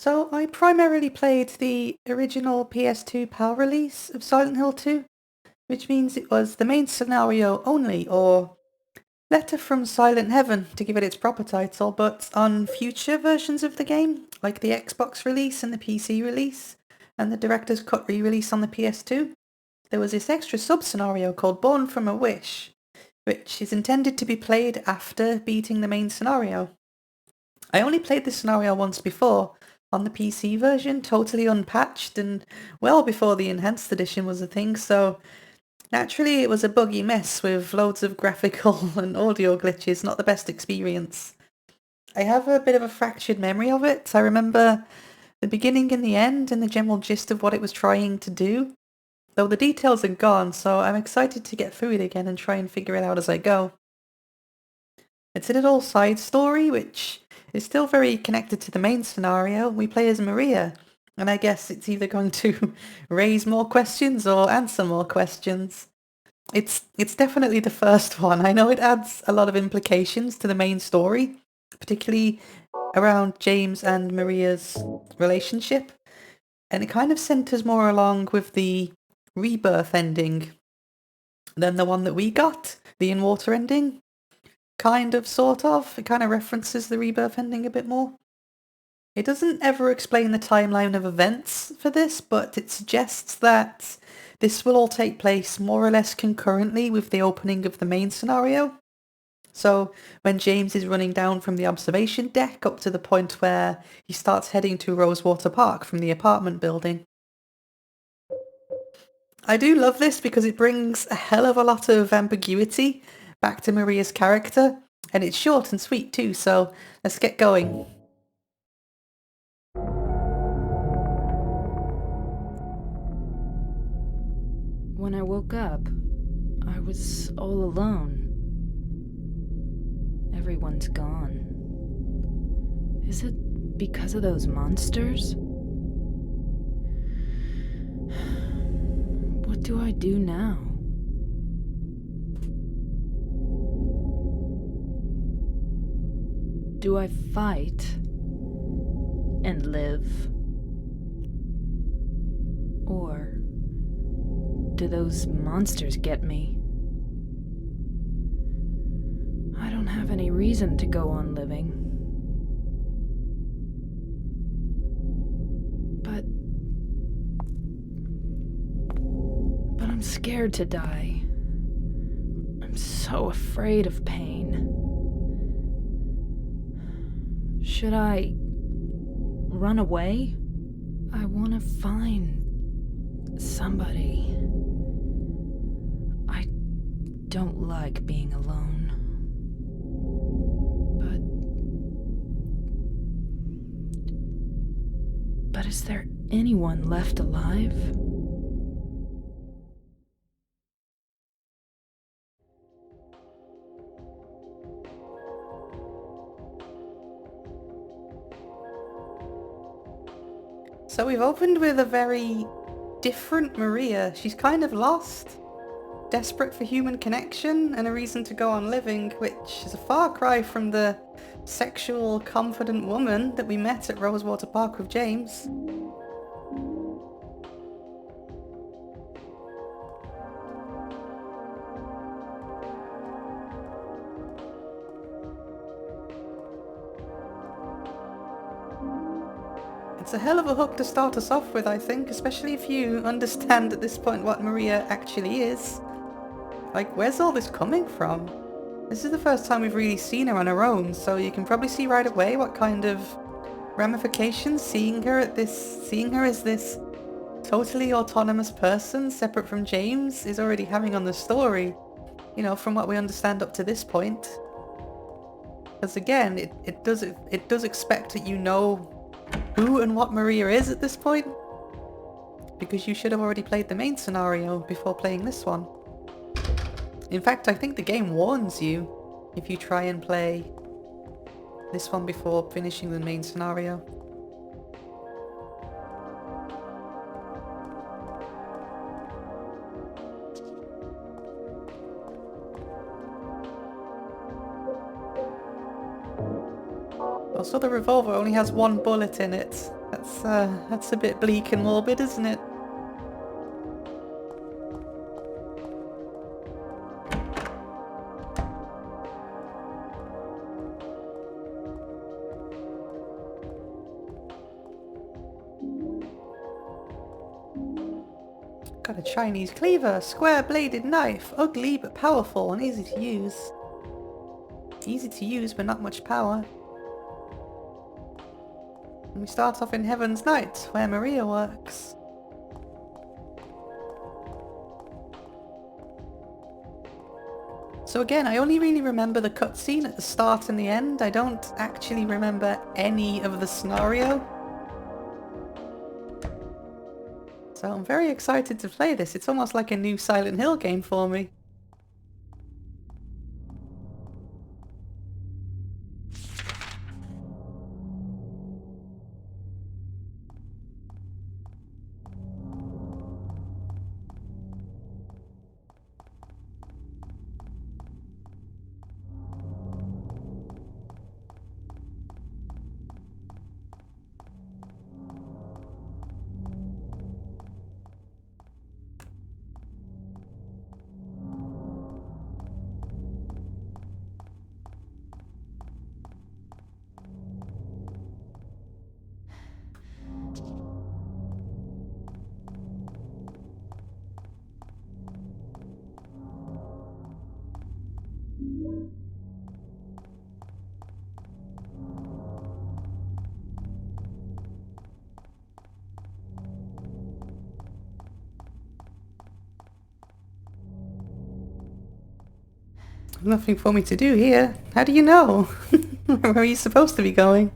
So I primarily played the original PS2 PAL release of Silent Hill 2, which means it was the main scenario only, or Letter from Silent Heaven to give it its proper title, but on future versions of the game, like the Xbox release and the PC release, and the Director's Cut re-release on the PS2, there was this extra sub-scenario called Born from a Wish, which is intended to be played after beating the main scenario. I only played this scenario once before, on the PC version, totally unpatched and well before the Enhanced Edition was a thing, so naturally it was a buggy mess with loads of graphical and audio glitches, not the best experience. I have a bit of a fractured memory of it. I remember the beginning and the end and the general gist of what it was trying to do, though the details are gone, so I'm excited to get through it again and try and figure it out as I go. It's a little side story, which is still very connected to the main scenario. We play as Maria, and I guess it's either going to raise more questions or answer more questions. It's definitely the first one. I know it adds a lot of implications to the main story, particularly around James and Maria's relationship, and it kind of centers more along with the rebirth ending than the one that we got, the in-water ending. Kind of, sort of. It kind of references the rebirth ending a bit more. It doesn't ever explain the timeline of events for this, but it suggests that this will all take place more or less concurrently with the opening of the main scenario. So when James is running down from the observation deck up to the point where he starts heading to Rosewater Park from the apartment building. I do love this because it brings a hell of a lot of ambiguity back to Maria's character, and it's short and sweet too, so let's get going. When I woke up, I was all alone. Everyone's gone. Is it because of those monsters? What do I do now? Do I fight and live? Or do those monsters get me? I don't have any reason to go on living. But I'm scared to die. I'm so afraid of pain. Should I run away? I want to find somebody. I don't like being alone. But is there anyone left alive? So we've opened with a very different Maria. She's kind of lost, desperate for human connection and a reason to go on living, which is a far cry from the sexual, confident woman that we met at Rosewater Park with James. It's a hell of a hook to start us off with, I think, especially if you understand at this point what Maria actually is. Like, where's all this coming from? This is the first time we've really seen her on her own, so you can probably see right away what kind of ramifications seeing her as this totally autonomous person separate from James is already having on the story. You know, from what we understand up to this point. Because again, it does expect that you know who and what Maria is at this point, because you should have already played the main scenario before playing this one. In fact, I think the game warns you if you try and play this one before finishing the main scenario. Also, the revolver only has one bullet in it. That's a bit bleak and morbid, isn't it? Got a Chinese cleaver, square-bladed knife, ugly but powerful and easy to use. Easy to use but not much power. And we start off in Heaven's Night, where Maria works. So again, I only really remember the cutscene at the start and the end. I don't actually remember any of the scenario. So I'm very excited to play this. It's almost like a new Silent Hill game for me. Nothing for me to do here. How do you know? Where are you supposed to be going?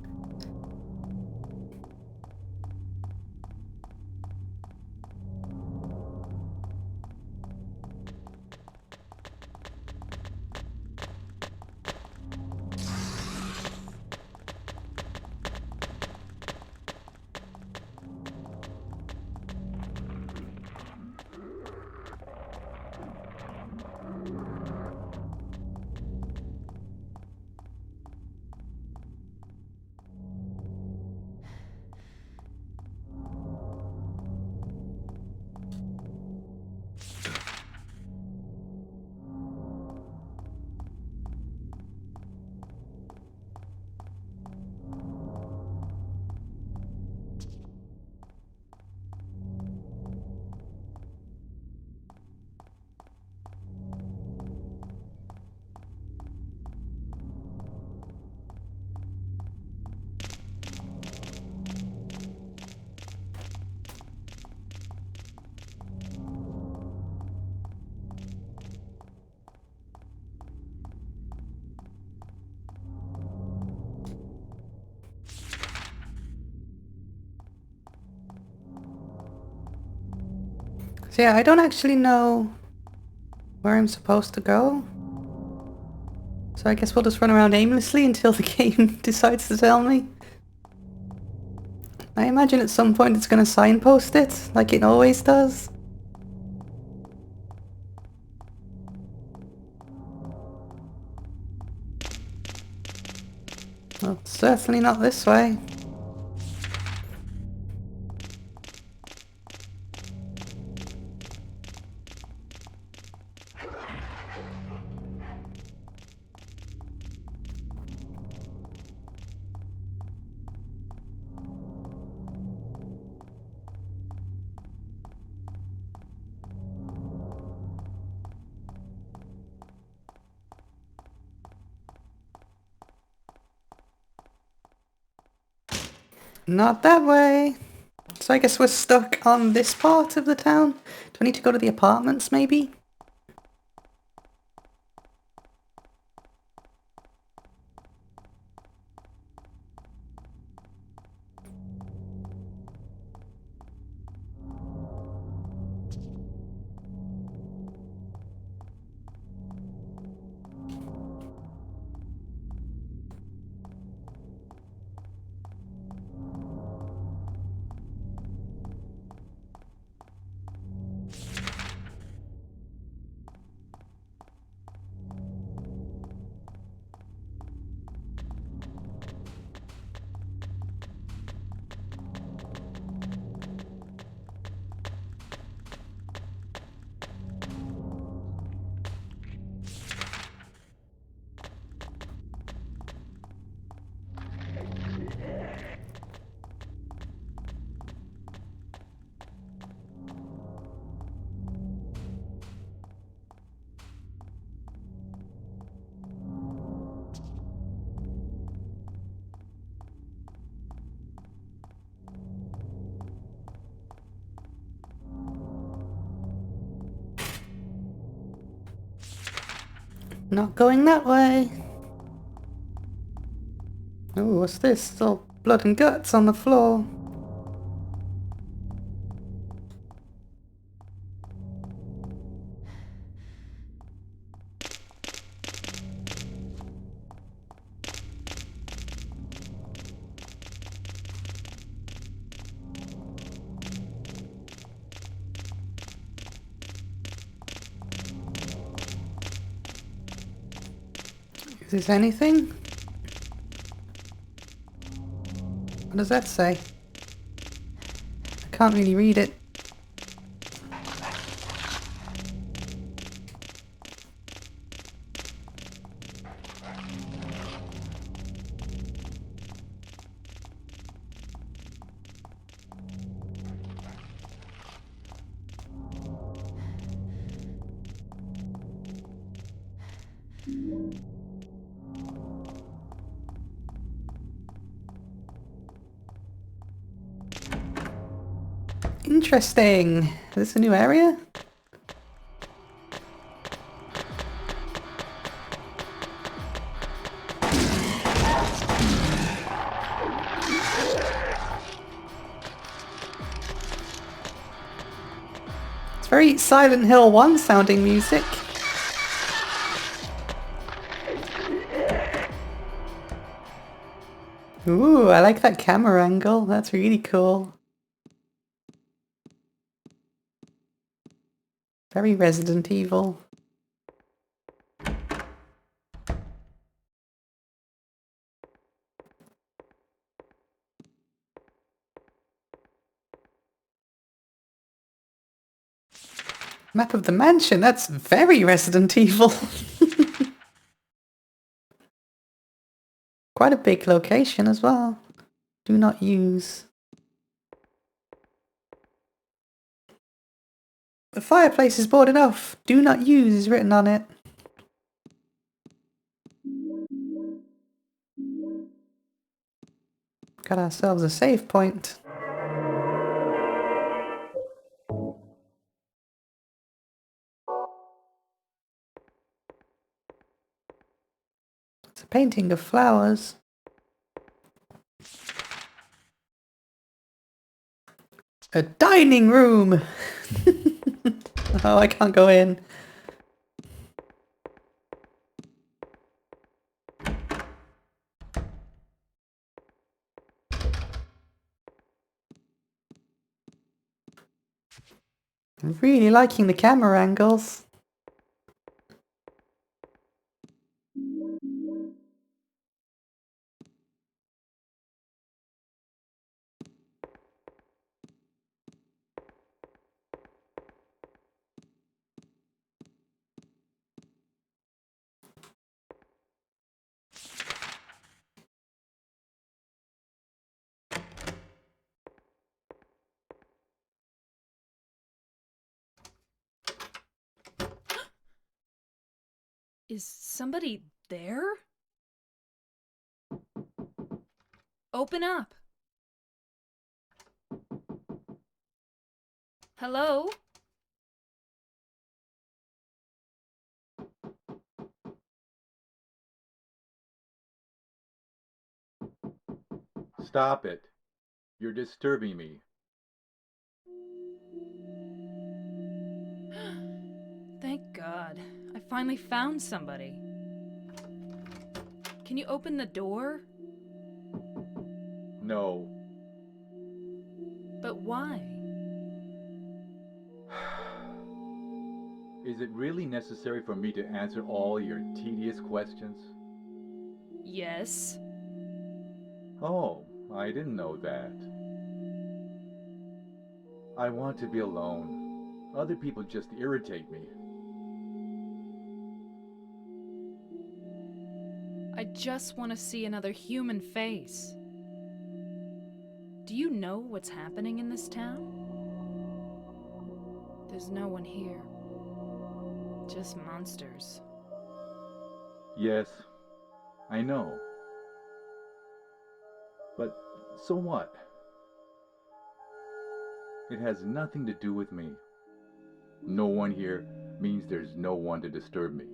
So yeah, I don't actually know where I'm supposed to go. So I guess we'll just run around aimlessly until the game decides to tell me. I imagine at some point it's going to signpost it, like it always does. Well, certainly not this way. Not that way. So I guess we're stuck on this part of the town. Do I need to go to the apartments, maybe? Not going that way. Oh, what's this? It's all blood and guts on the floor. Is this anything? What does that say? I can't really read it. Interesting. Is this a new area? It's very Silent Hill 1 sounding music. Ooh, I like that camera angle. That's really cool. Very Resident Evil. Map of the mansion. That's very Resident Evil. Quite a big location as well. Do not use. The fireplace is boarded off. Do not use is written on it. Got ourselves a save point. It's a painting of flowers. A dining room! Oh, I can't go in. I'm really liking the camera angles. Is somebody there? Open up. Hello? Stop it. You're disturbing me. Thank God. I finally found somebody. Can you open the door? No. But why? Is it really necessary for me to answer all your tedious questions? Yes. Oh, I didn't know that. I want to be alone. Other people just irritate me. I just want to see another human face. Do you know what's happening in this town? There's no one here. Just monsters. Yes, I know. But so what? It has nothing to do with me. No one here means there's no one to disturb me.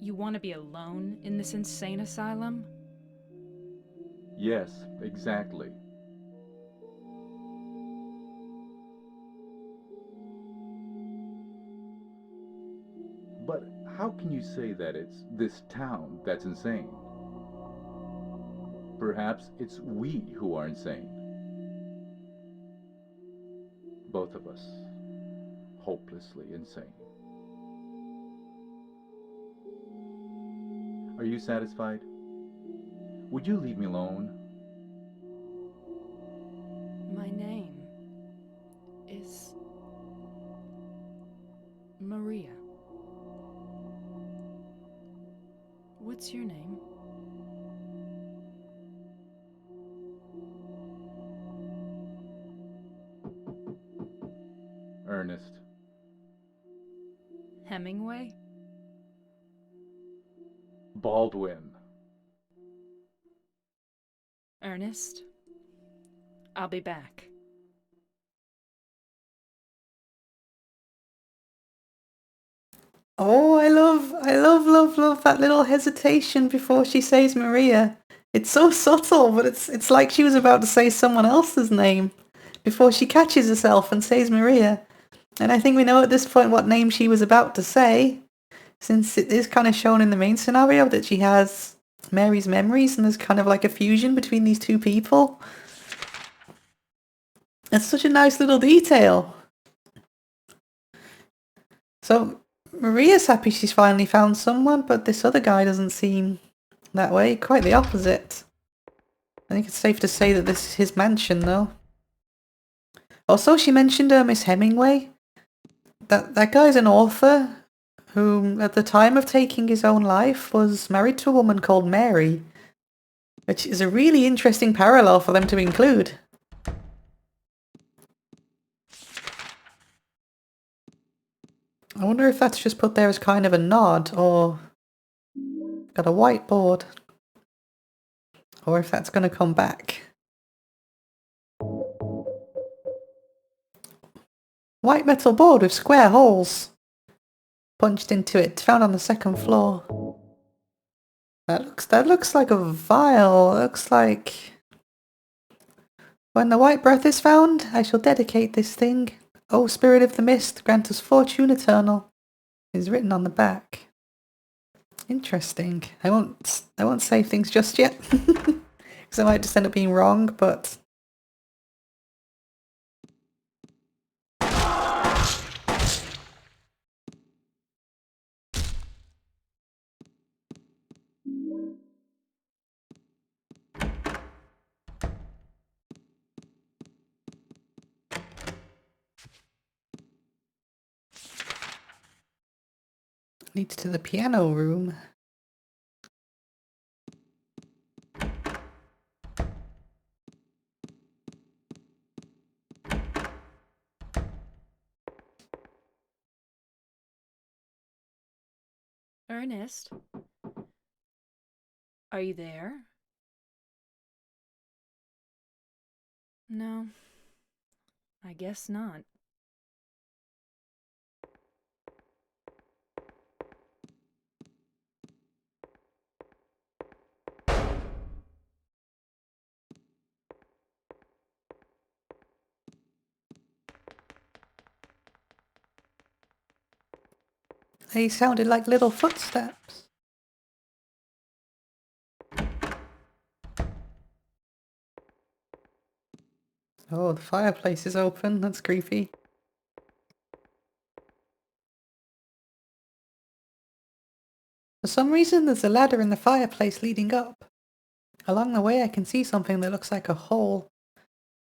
You want to be alone in this insane asylum? Yes, exactly. But how can you say that it's this town that's insane? Perhaps it's we who are insane. Both of us. Hopelessly insane. Are you satisfied? Would you leave me alone? My name is Maria. What's your name? Ernest. Hemingway? Baldwin. Ernest? I'll be back. Oh, love that little hesitation before she says Maria. It's so subtle, but it's like she was about to say someone else's name before she catches herself and says Maria. And I think we know at this point what name she was about to say, since it is kind of shown in the main scenario that she has Mary's memories and there's kind of like a fusion between these two people. It's such a nice little detail. So Maria's happy she's finally found someone, but this other guy doesn't seem that way. Quite the opposite. I think it's safe to say that this is his mansion, though. Also, she mentioned Miss Hemingway. That guy's an author who, at the time of taking his own life, was married to a woman called Mary, which is a really interesting parallel for them to include. I wonder if that's just put there as kind of a nod, or got a whiteboard, or if that's going to come back. White metal board with square holes punched into it, found on the second floor. That looks like a vial. Looks like when the white breath is found, I shall dedicate this thing. O spirit of the mist, grant us fortune eternal. Is written on the back. Interesting. I won't say things just yet, because I might just end up being wrong. But leads to the piano room. Ernest? Are you there? No. I guess not. They sounded like little footsteps. Oh, the fireplace is open. That's creepy. For some reason, there's a ladder in the fireplace leading up. Along the way, I can see something that looks like a hole.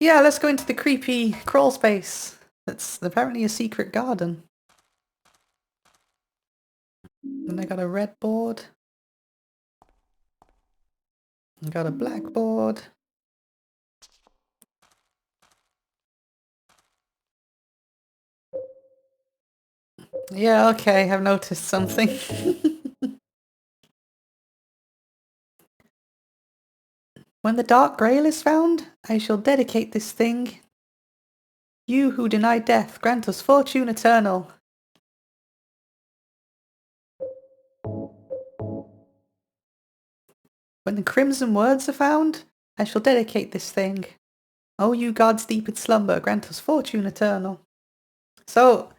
Yeah, let's go into the creepy crawl space. That's apparently a secret garden. And I got a red board. I got a black board. Yeah, okay, I've noticed something. When the Dark Grail is found, I shall dedicate this thing. You who deny death, grant us fortune eternal. When the crimson words are found, I shall dedicate this thing. O you gods deep in slumber, grant us fortune eternal. So,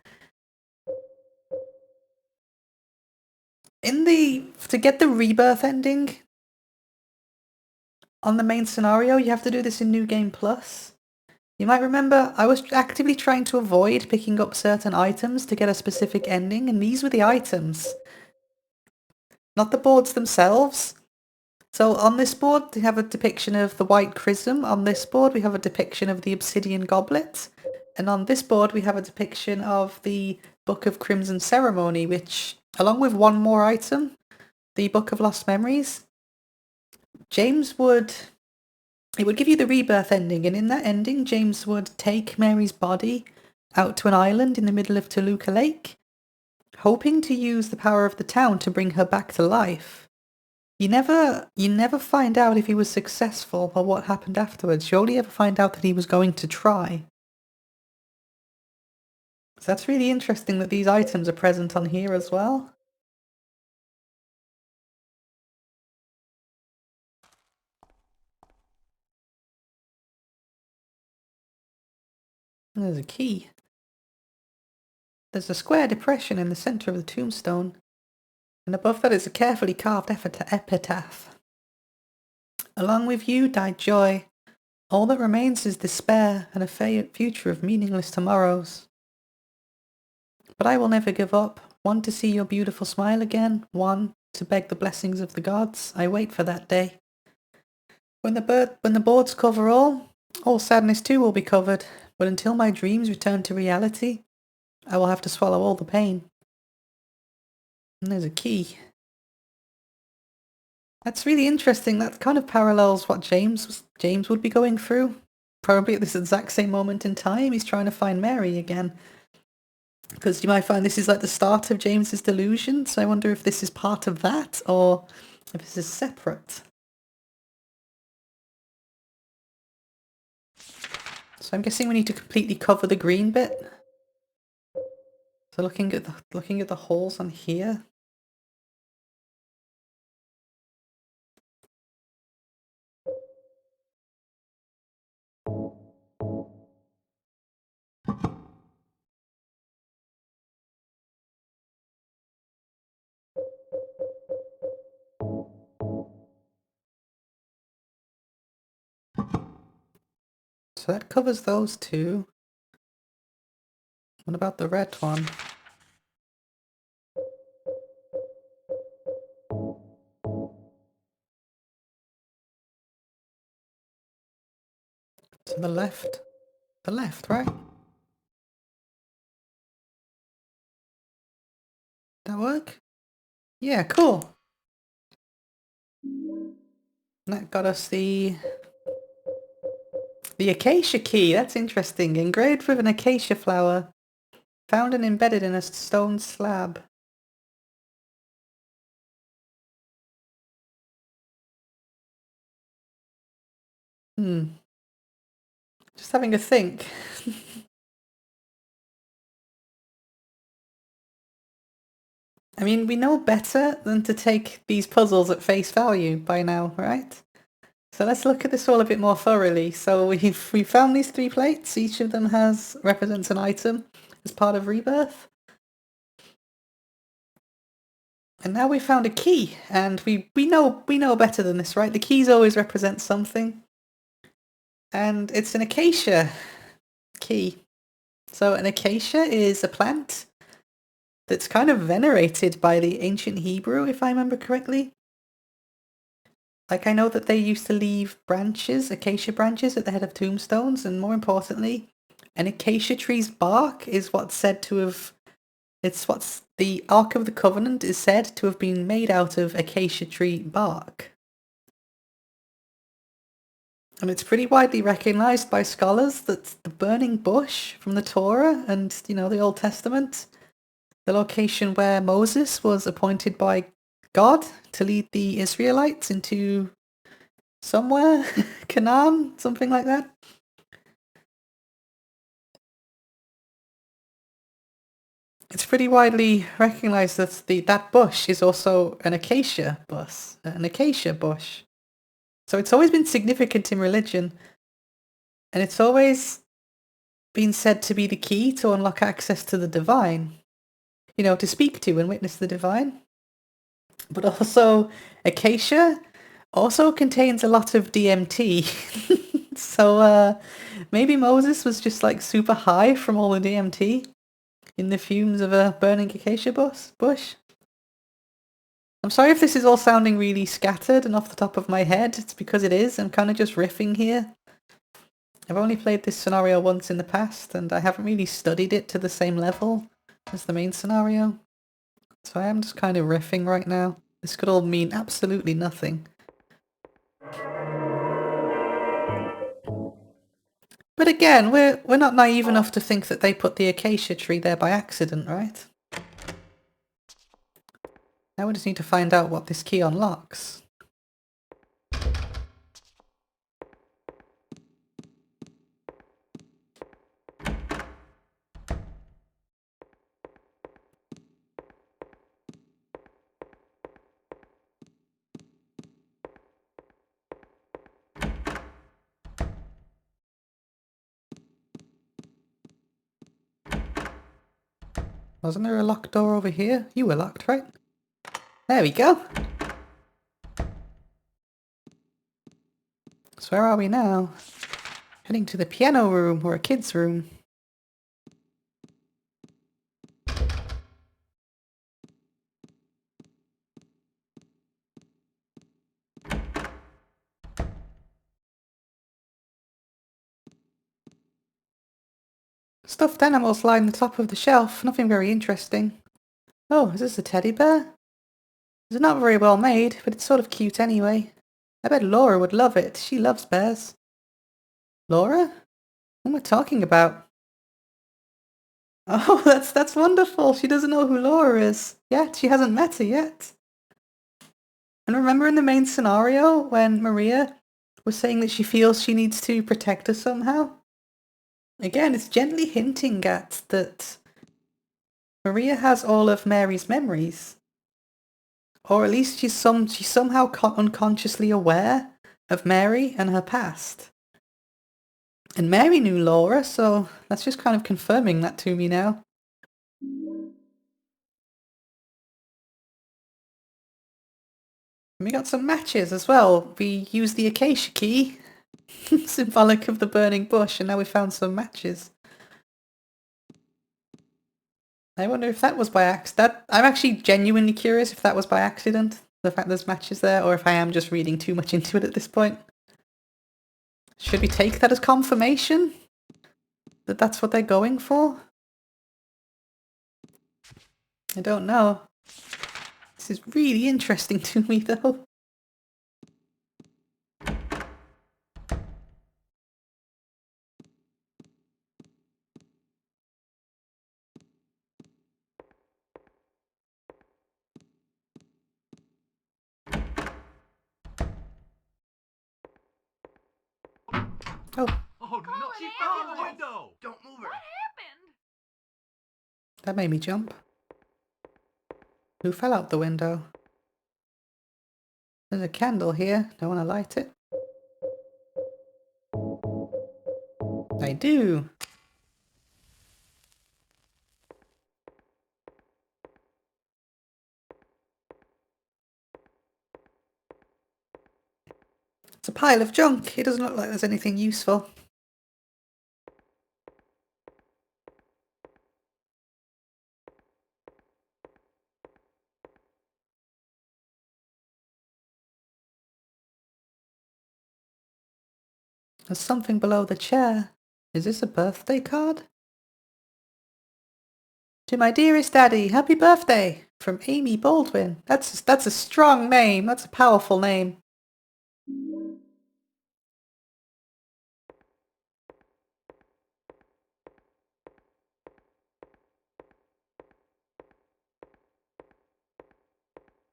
to get the rebirth ending on the main scenario, you have to do this in New Game Plus. You might remember I was actively trying to avoid picking up certain items to get a specific ending, and these were the items. Not the boards themselves. So on this board, we have a depiction of the White Chrism. On this board, we have a depiction of the Obsidian Goblet. And on this board, we have a depiction of the Book of Crimson Ceremony, which, along with one more item, the Book of Lost Memories, it would give you the rebirth ending. And in that ending, James would take Mary's body out to an island in the middle of Toluca Lake, hoping to use the power of the town to bring her back to life. You never find out if he was successful or what happened afterwards. You only ever find out that he was going to try. So that's really interesting that these items are present on here as well. There's a key. There's a square depression in the center of the tombstone, and above that is a carefully carved epitaph. Along with you died joy. All that remains is despair and a future of meaningless tomorrows. But I will never give up. One to see your beautiful smile again, one to beg the blessings of the gods. I wait for that day. When the boards cover all sadness too will be covered. But until my dreams return to reality, I will have to swallow all the pain. And there's a key. That's really interesting. That kind of parallels what James would be going through. Probably at this exact same moment in time, he's trying to find Mary again. Because you might find this is like the start of James's delusion, so I wonder if this is part of that, or if this is separate. So I'm guessing we need to completely cover the green bit. So looking at the holes on here. So that covers those two. What about the red one? To the left. The left, right? That work? Yeah, cool. That got us the acacia key. That's interesting. Engraved with an acacia flower. Found and embedded in a stone slab. Just having a think. I mean, we know better than to take these puzzles at face value by now, right? So let's look at this all a bit more thoroughly. So we found these 3 plates. Each of them represents an item as part of Rebirth. And now we found a key, and we know better than this, right? The keys always represent something. And it's an acacia key. So an acacia is a plant that's kind of venerated by the ancient Hebrew, if I remember correctly. Like, I know that they used to leave acacia branches at the head of tombstones, and more importantly, an acacia tree's bark is what's said to have... the Ark of the Covenant is said to have been made out of acacia tree bark. And it's pretty widely recognized by scholars that the burning bush from the Torah and, the Old Testament, the location where Moses was appointed by God to lead the Israelites into somewhere, Canaan, something like that. It's pretty widely recognized that that bush is also an acacia bush. So it's always been significant in religion. And it's always been said to be the key to unlock access to the divine. You know, to speak to and witness the divine. But also, Acacia also contains a lot of DMT. So maybe Moses was just like super high from all the DMT in the fumes of a burning acacia bush. I'm sorry if this is all sounding really scattered and off the top of my head. It's because it is. I'm kind of just riffing here. I've only played this scenario once in the past, and I haven't really studied it to the same level as the main scenario. So I am just kind of riffing right now. This could all mean absolutely nothing. But again, we're not naive enough to think that they put the acacia tree there by accident, right? Now we just need to find out what this key unlocks. Wasn't there a locked door over here? You were locked, right? There we go. So where are we now? Heading to the piano room, or a kid's room. Stuffed animals line the top of the shelf, nothing very interesting. Oh, is this a teddy bear? It's not very well made, but it's sort of cute anyway. I bet Laura would love it. She loves bears. Laura? What am I talking about? Oh, that's wonderful. She doesn't know who Laura is. Yet, she hasn't met her yet. And remember in the main scenario when Maria was saying that she feels she needs to protect her somehow? Again, it's gently hinting at that Maria has all of Mary's memories. Or at least she's somehow unconsciously aware of Mary and her past. And Mary knew Laura, so that's just kind of confirming that to me now. And we got some matches as well. We used the acacia key, symbolic of the burning bush, and now we found some matches. I wonder if that was by accident. I'm actually genuinely curious if that was by accident, the fact there's matches there, or if I am just reading too much into it at this point. Should we take that as confirmation? That that's what they're going for? I don't know. This is really interesting to me, though. Oh, Oh no, she fell out the window! Don't move her! happened? that made me jump. Who fell out the window? There's a candle here. Don't want to light it. I do. It's a pile of junk. It doesn't look like there's anything useful. There's something below the chair. Is this a birthday card? To my dearest Daddy, happy birthday! From Amy Baldwin. That's a strong name. That's a powerful name.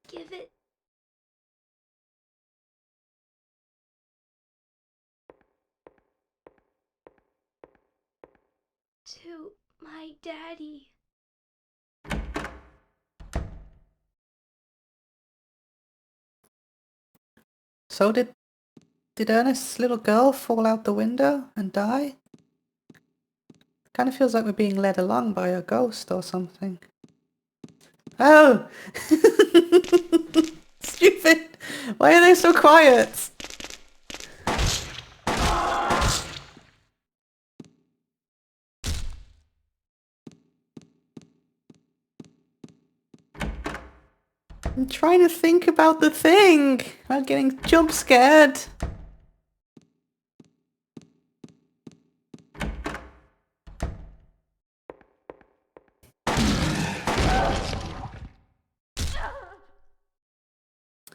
Give it to my daddy. So did Did Ernest's little girl fall out the window and die? Kind of feels like we're being led along by a ghost or something. Oh! Stupid! Why are they so quiet? I'm trying to think about the thing! I'm getting jump scared.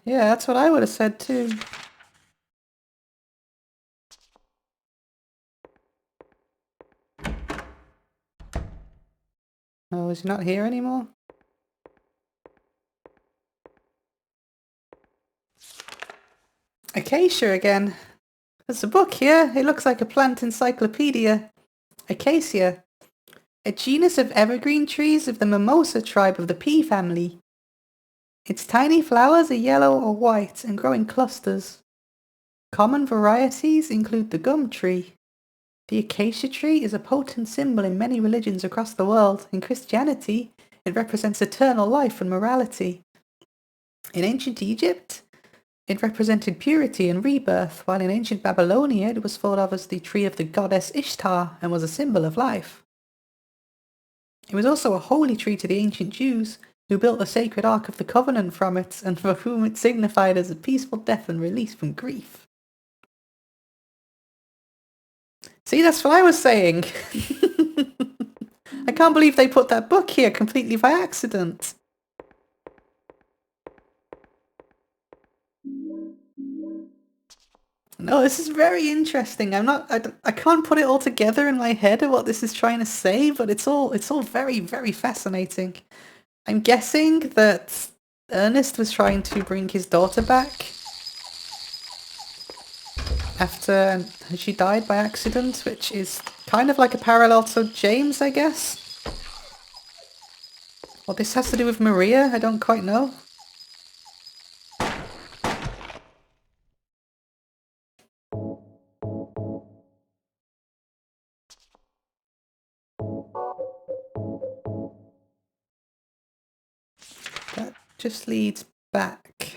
Yeah, that's what I would have said too. Oh, is he not here anymore? Acacia again. There's a book here. It looks like a plant encyclopedia. Acacia. A genus of evergreen trees of the mimosa tribe of the pea family. Its tiny flowers are yellow or white and grow in clusters. Common varieties include the gum tree. The acacia tree is a potent symbol in many religions across the world. In Christianity, it represents eternal life and morality. In ancient Egypt, it represented purity and rebirth, while in ancient Babylonia it was thought of as the tree of the goddess Ishtar and was a symbol of life. It was also a holy tree to the ancient Jews, who built the sacred Ark of the Covenant from it, and for whom it signified as a peaceful death and release from grief. See, that's what I was saying. I can't believe they put that book here completely by accident. No, this is very interesting. I can't put it all together in my head of what this is trying to say, but it's all very, very fascinating. I'm guessing that Ernest was trying to bring his daughter back after she died by accident, which is kind of like a parallel to James, I guess. What this has to do with Maria, I don't quite know. That just leads back.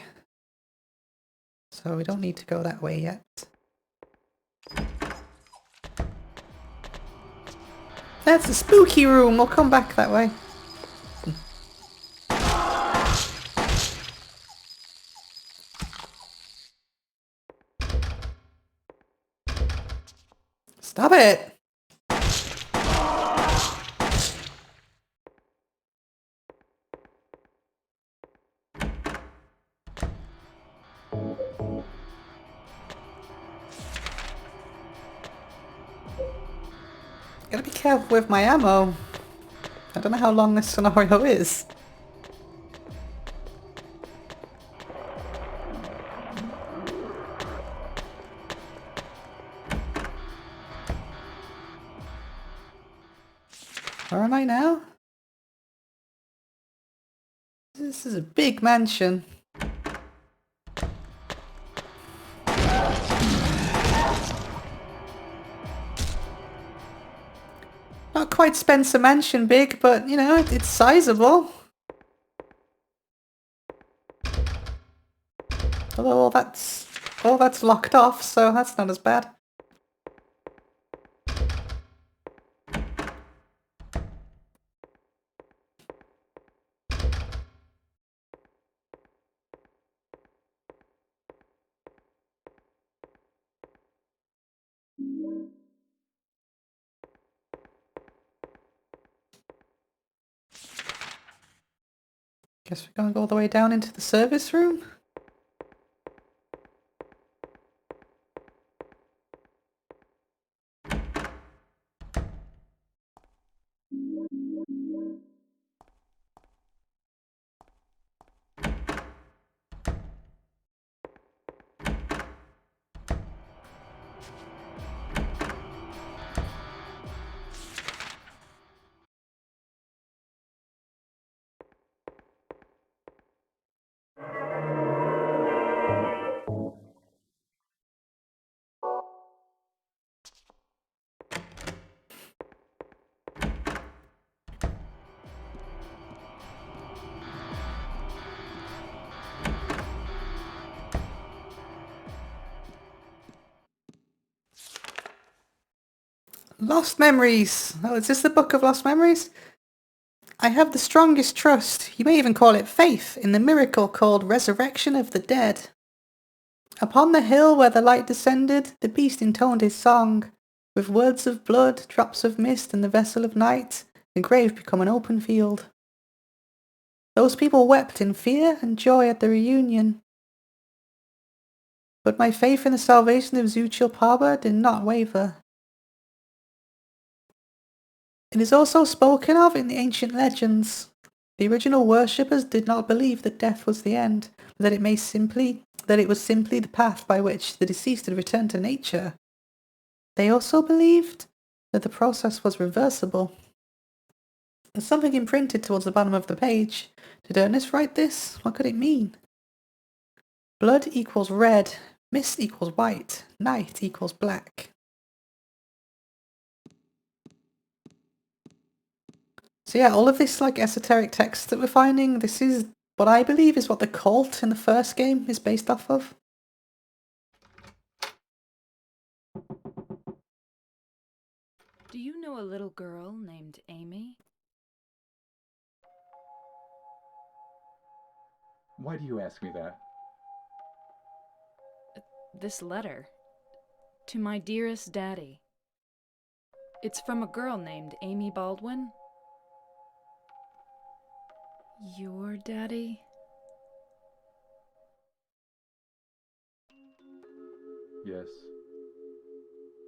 So we don't need to go that way yet. That's the spooky room. We'll come back that way. Stop it! Gotta be careful with my ammo. I don't know how long this scenario is. Where am I now? This is a big mansion. Not quite Spencer Mansion big, but you know, it's sizable. Although all that's locked off, so that's not as bad. Guess we're going all the way down into the service room? Lost Memories. Oh, is this the Book of Lost Memories? I have the strongest trust, you may even call it faith, in the miracle called Resurrection of the Dead. Upon the hill where the light descended, the beast intoned his song. With words of blood, drops of mist, and the vessel of night, the grave become an open field. Those people wept in fear and joy at the reunion. But my faith in the salvation of Xochitl did not waver. It is also spoken of in the ancient legends. The original worshippers did not believe that death was the end, but that it was simply the path by which the deceased had returned to nature. They also believed that the process was reversible. There's something imprinted towards the bottom of the page. Did Ernest write this? What could it mean? Blood equals red, mist equals white, night equals black. So yeah, all of this like esoteric text that we're finding, this is what I believe is what the cult in the first game is based off of. Do you know a little girl named Amy? Why do you ask me that? This letter. To my dearest daddy. It's from a girl named Amy Baldwin. Your daddy? Yes.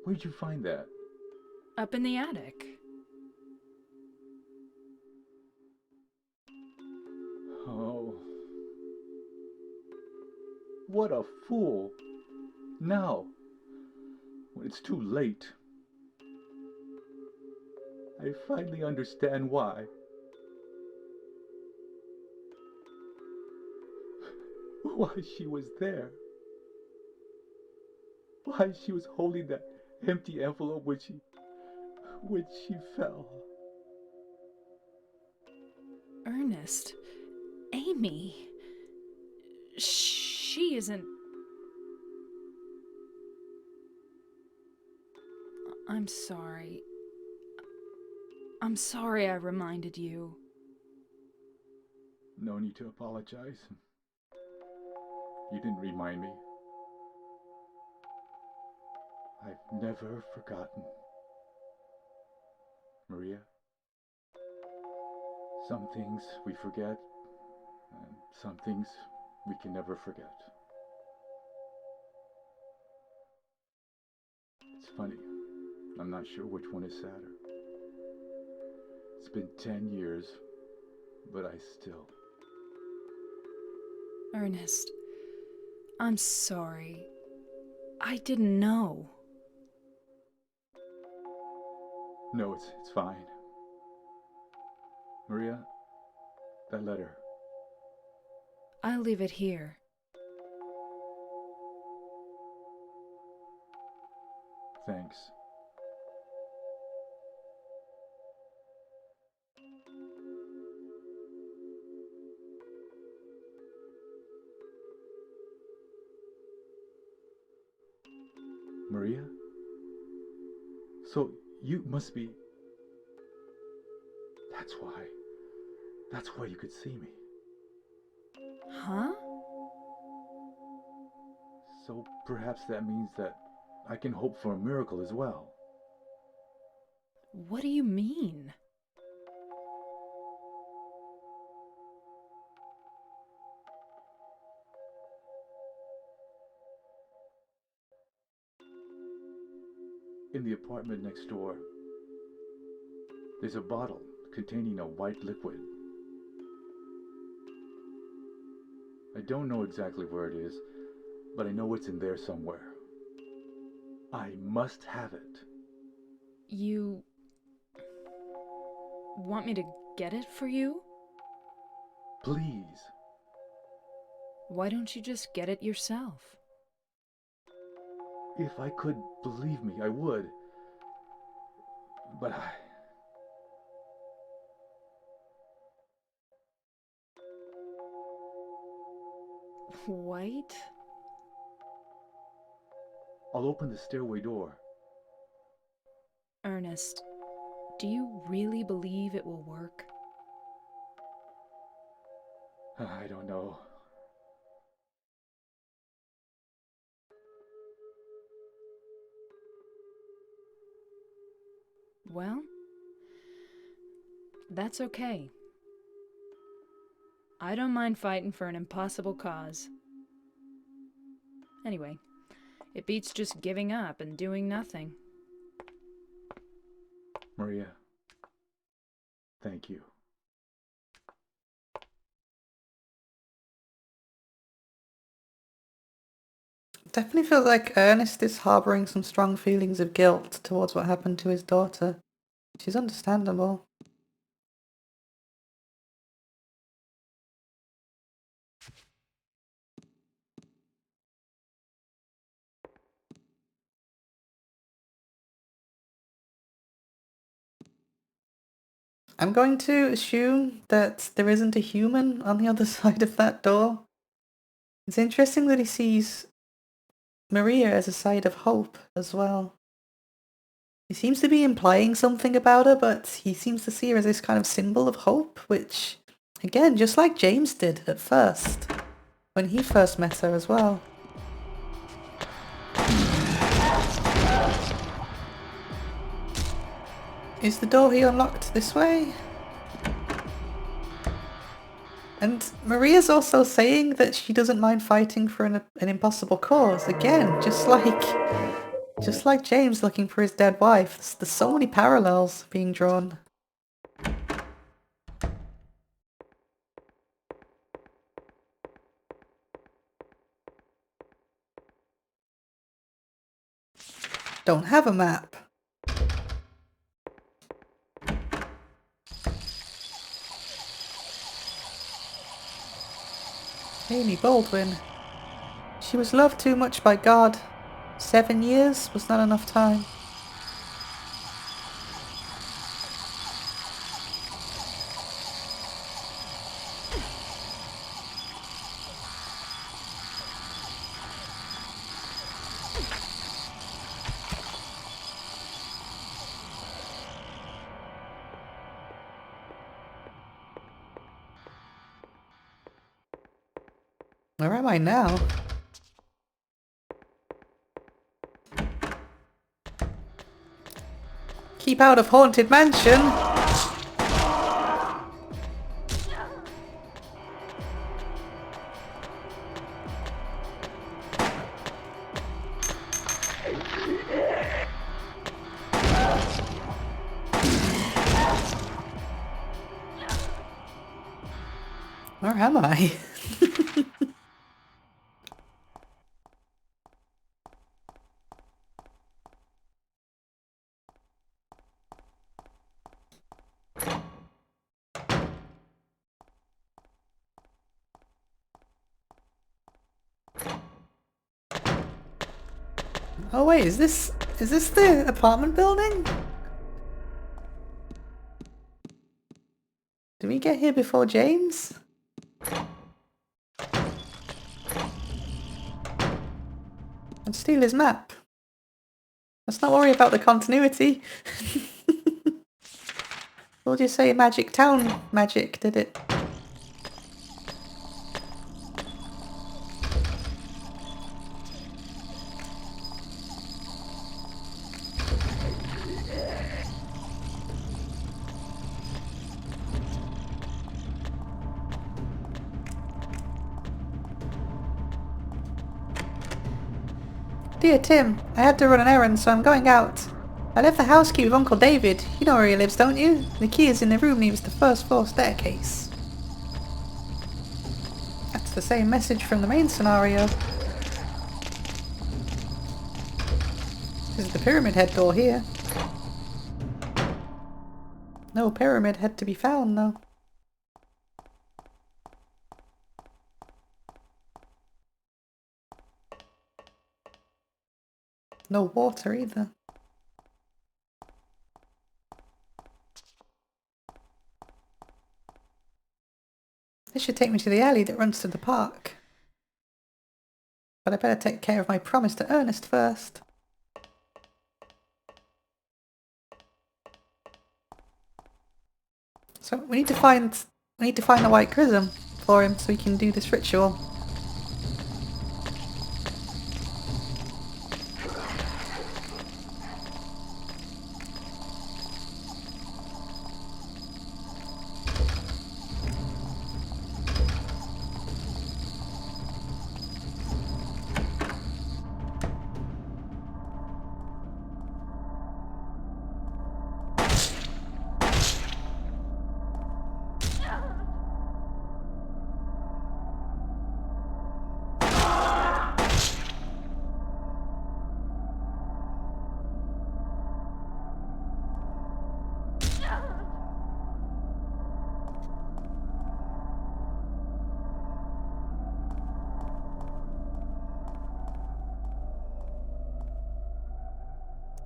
Where'd you find that? Up in the attic. Oh. What a fool. Now, when it's too late, I finally understand why. Why she was there. Why she was holding that empty envelope when she fell. Ernest. Amy. She isn't... I'm sorry. I'm sorry I reminded you. No need to apologize. You didn't remind me. I've never forgotten. Maria, some things we forget, and some things we can never forget. It's funny, I'm not sure which one is sadder. It's been 10 years, but I still... Ernest, I'm sorry. I didn't know. No, it's fine. Maria, that letter. I'll leave it here. Thanks. Maria? So you must be... That's why you could see me. Huh? So perhaps that means that I can hope for a miracle as well. What do you mean? In the apartment next door, there's a bottle containing a white liquid. I don't know exactly where it is, but I know it's in there somewhere. I must have it. You... want me to get it for you? Please. Why don't you just get it yourself? If I could, believe me, I would. But White? I'll open the stairway door. Ernest, do you really believe it will work? I don't know. Well, that's okay. I don't mind fighting for an impossible cause. Anyway, it beats just giving up and doing nothing. Maria, thank you. Definitely feels like Ernest is harbouring some strong feelings of guilt towards what happened to his daughter. Which is understandable. I'm going to assume that there isn't a human on the other side of that door. It's interesting that he sees Maria as a side of hope as well. He seems to be implying something about her, but he seems to see her as this kind of symbol of hope, which, again, just like James did at first, when he first met her as well. Is the door he unlocked this way? And Maria's also saying that she doesn't mind fighting for an impossible cause. Again, just like James looking for his dead wife. There's so many parallels being drawn. Don't have a map. Amy Baldwin. She was loved too much by God. 7 years was not enough time. Where am I now? Keep out of Haunted Mansion! Where am I? Oh wait, is this the apartment building? Did we get here before James? And steal his map. Let's not worry about the continuity. We'll just say Magic Town magic did it. Dear Tim, I had to run an errand, so I'm going out. I left the house key with Uncle David. You know where he lives, don't you? The key is in the room near the first floor staircase. That's the same message from the main scenario. This is the Pyramid Head door here. No Pyramid Head to be found, though. No water either. This should take me to the alley that runs to the park. But I better take care of my promise to Ernest first. So we need to find the white chrism for him so we can do this ritual.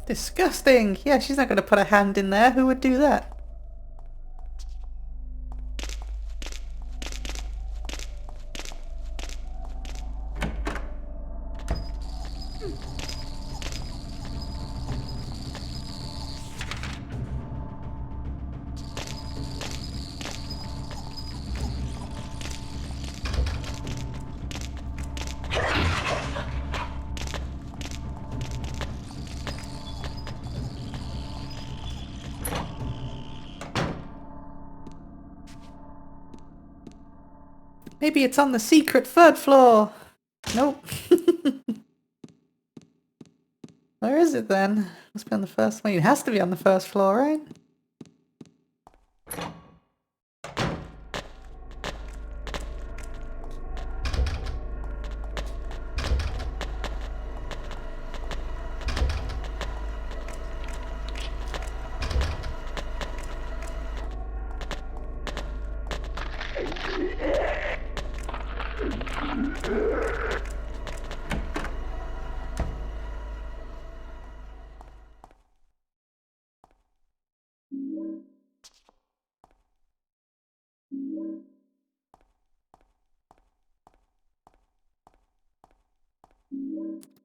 Disgusting! Yeah, she's not going to put a hand in there. Who would do that? Maybe it's on the secret third floor. Nope. Where is it then? Must be on the first floor. It has to be on the first floor, right?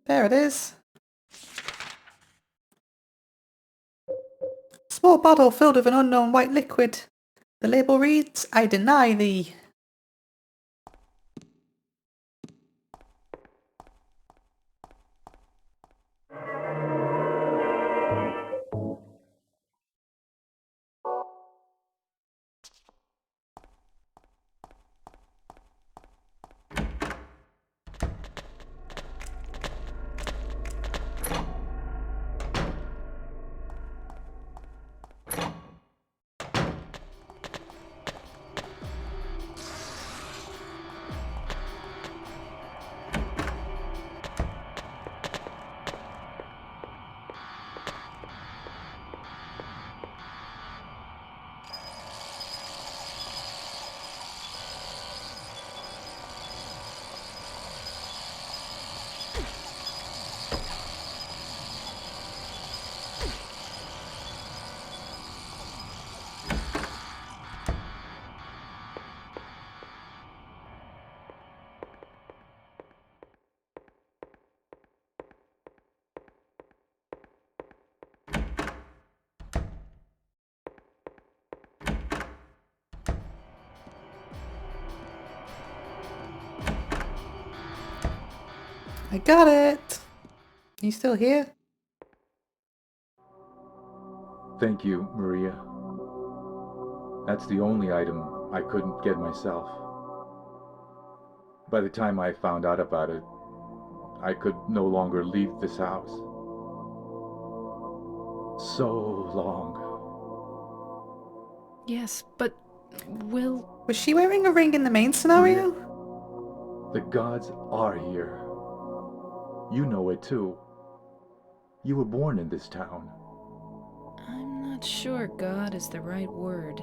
There it is. Small bottle filled with an unknown white liquid. The label reads, "I deny thee." I got it! You still here? Thank you, Maria. That's the only item I couldn't get myself. By the time I found out about it, I could no longer leave this house. So long. Yes, but Will... Was she wearing a ring in the main scenario? The gods are here. You know it too. You were born in this town. I'm not sure God is the right word.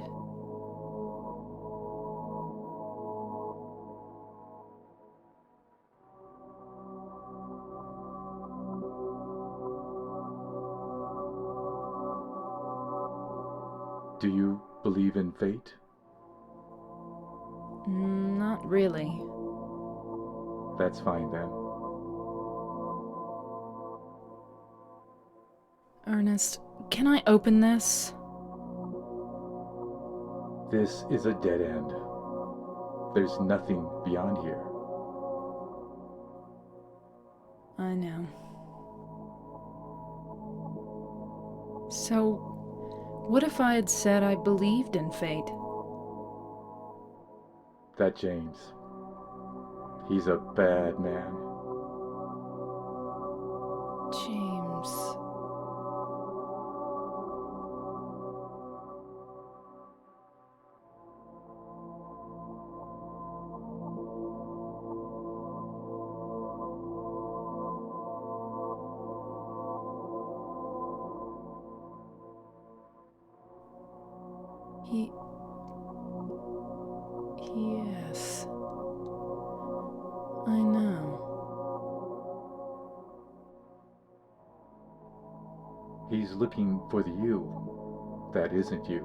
Do you believe in fate? Not really. That's fine then. Ernest, can I open this? This is a dead end. There's nothing beyond here. I know. So, what if I had said I believed in fate? That James. He's a bad man. James. He... Yes. I know. He's looking for the you that isn't you.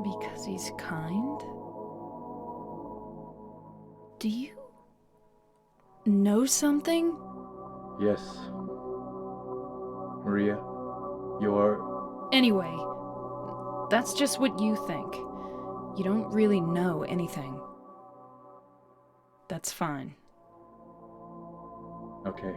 Because he's kind? Do you know something? Yes. Maria, you're... Anyway, that's just what you think. You don't really know anything. That's fine. Okay.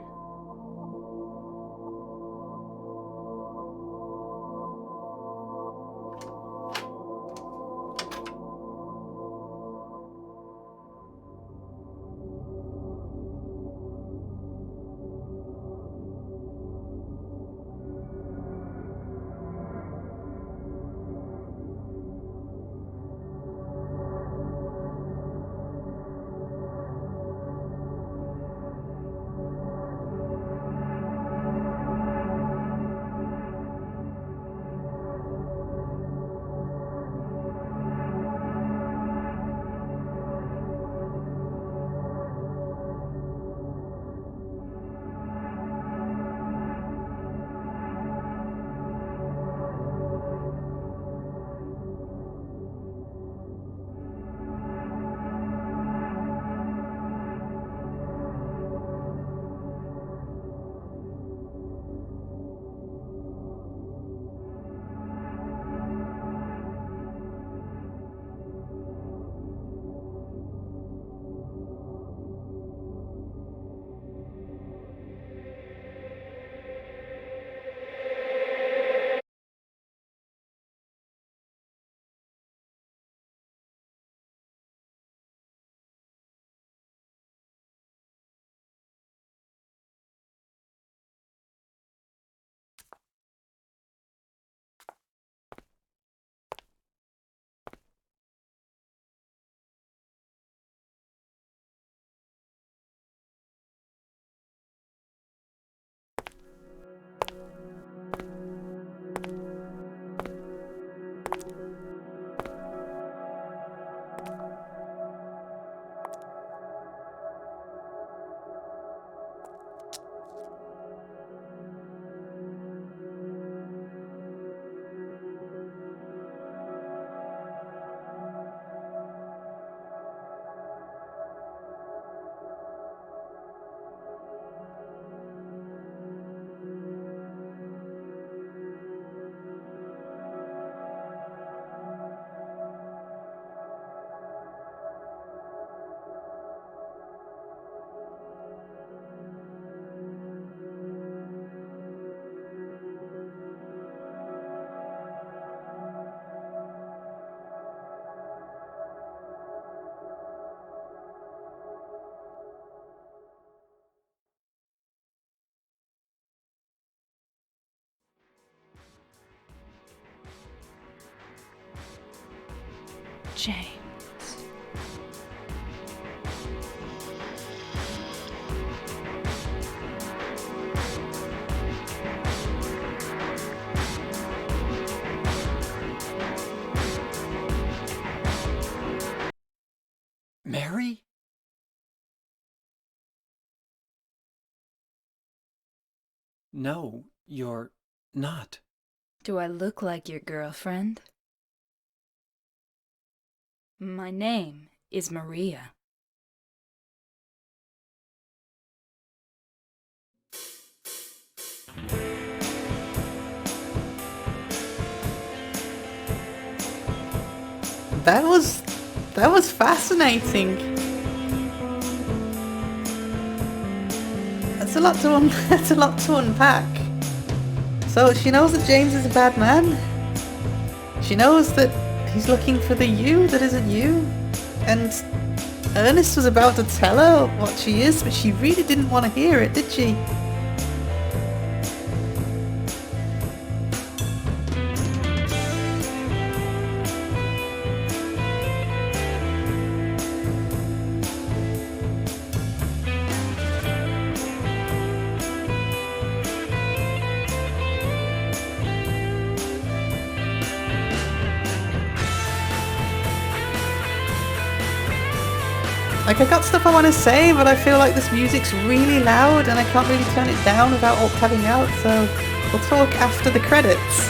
James. Mary? No, you're not. Do I look like your girlfriend? My name is Maria. That was fascinating. That's a lot to that's a lot to unpack. So she knows that James is a bad man. She knows that he's looking for the you that isn't you. And Ernest was about to tell her what she is, but she really didn't want to hear it, did she? Like, I got stuff I want to say, but I feel like this music's really loud and I can't really turn it down without alt tabbing out, so we'll talk after the credits.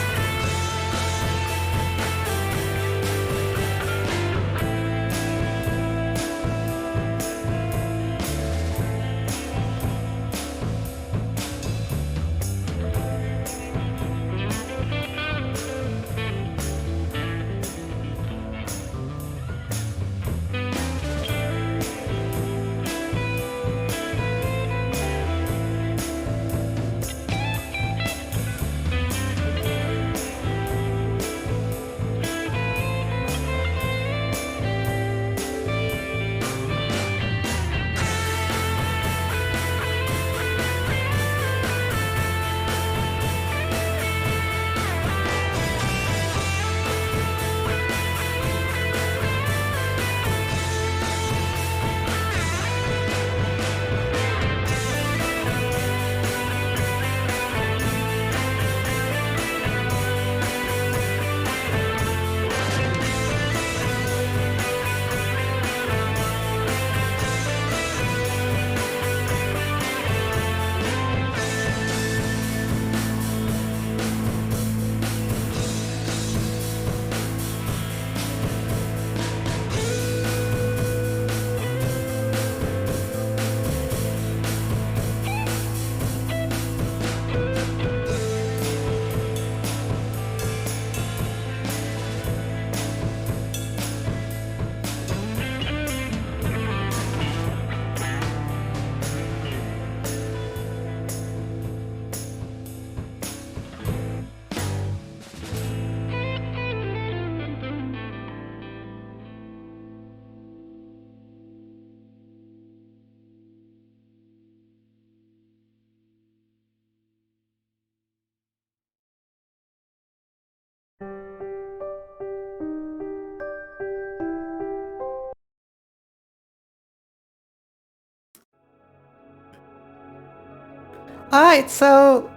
Alright, so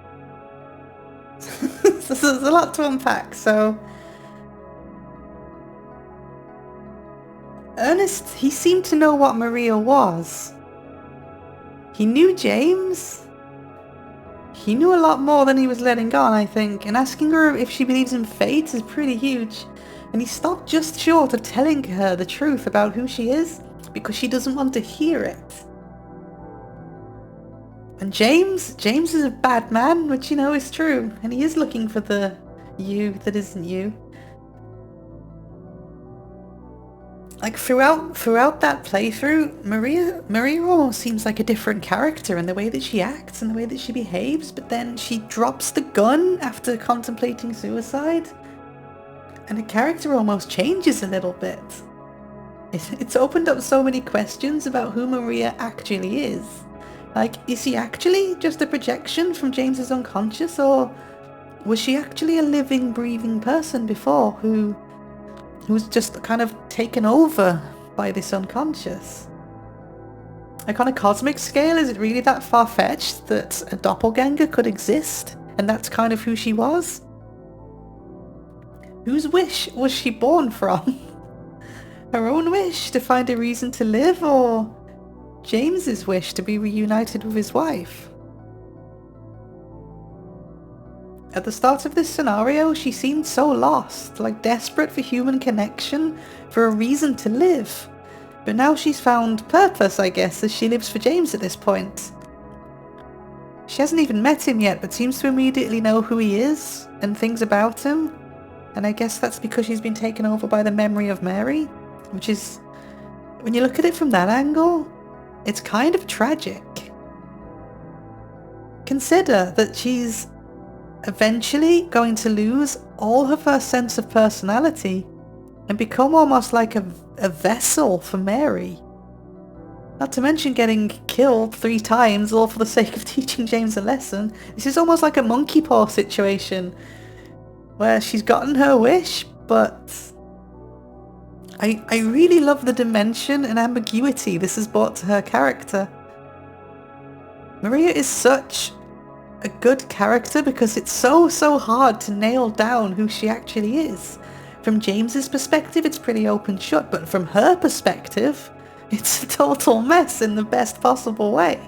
there's a lot to unpack. So Ernest, he seemed to know what Maria was. He knew James. He knew a lot more than he was letting on, I think, and asking her if she believes in fate is pretty huge. And he stopped just short of telling her the truth about who she is, because she doesn't want to hear it. And James is a bad man, which you know is true, and he is looking for the you that isn't you. Like throughout that playthrough, Maria almost seems like a different character in the way that she acts and the way that she behaves, but then she drops the gun after contemplating suicide, and the character almost changes a little bit. It's opened up so many questions about who Maria actually is. Like, is she actually just a projection from James's unconscious, or was she actually a living, breathing person before who was just kind of taken over by this unconscious? Like, on a cosmic scale, is it really that far-fetched that a doppelganger could exist, and that's kind of who she was? Whose wish was she born from? Her own wish to find a reason to live, or James's wish to be reunited with his wife? At the start of this scenario, she seemed so lost, like desperate for human connection, for a reason to live. But now she's found purpose, I guess, as she lives for James at this point. She hasn't even met him yet, but seems to immediately know who he is and things about him. And I guess that's because she's been taken over by the memory of Mary, which is, when you look at it from that angle, it's kind of tragic. Consider that she's eventually going to lose all of her sense of personality and become almost like a vessel for Mary. Not to mention getting killed 3 times, all for the sake of teaching James a lesson. This is almost like a monkey paw situation, where she's gotten her wish, but I really love the dimension and ambiguity this has brought to her character. Maria is such a good character because it's so hard to nail down who she actually is. From James's perspective, it's pretty open shut, but from her perspective, it's a total mess in the best possible way.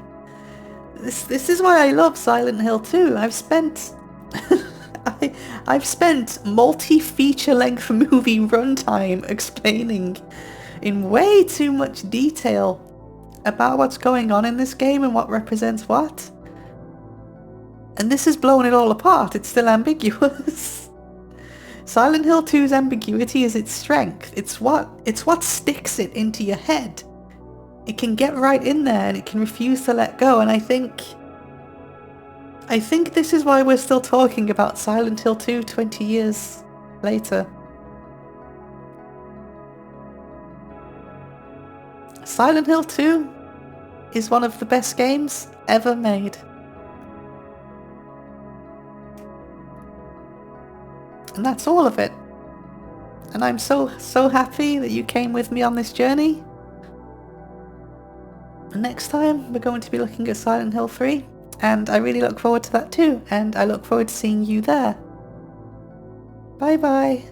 This is why I love Silent Hill 2. I've spent I've spent multi-feature length movie runtime explaining in way too much detail about what's going on in this game and what represents what. And this has blown it all apart. It's still ambiguous. Silent Hill 2's ambiguity is its strength. It's what sticks it into your head. It can get right in there and it can refuse to let go, and I think this is why we're still talking about Silent Hill 2 20 years later. Silent Hill 2 is one of the best games ever made. And that's all of it. And I'm so happy that you came with me on this journey. And next time we're going to be looking at Silent Hill 3, and I really look forward to that too, and I look forward to seeing you there. Bye bye.